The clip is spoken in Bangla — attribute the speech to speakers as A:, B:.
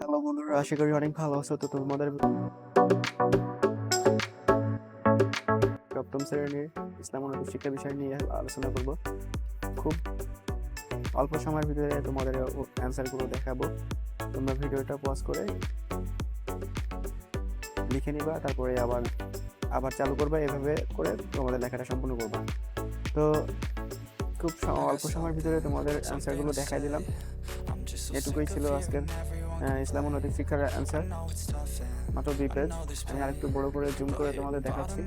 A: হ্যালো বন্ধুরা, আশা করি অনেক ভালো আছো। তো তোমাদের সপ্তম শ্রেণীর ইসলাম ও নৈতিক শিক্ষা বিষয় নিয়ে আলোচনা করব। খুব অল্প সময়ের ভিতরে তোমাদের অ্যান্সারগুলো দেখাবো। তোমরা ভিডিওটা পজ করে লিখে নিবা, তারপরে আবার আবার চালু করবা। এভাবে করে তোমাদের লেখাটা সম্পূর্ণ করবা। তো খুব অল্প সময়ের ভিতরে তোমাদের অ্যান্সারগুলো দেখাই দিলাম। এটুকুই ছিল আজকের ইসলাম ও নৈতিক শিক্ষার অ্যান্সার, মাত্র 2 পেজ। আমি আরেকটু বড় করে জুম করে তোমাদের দেখাচ্ছি।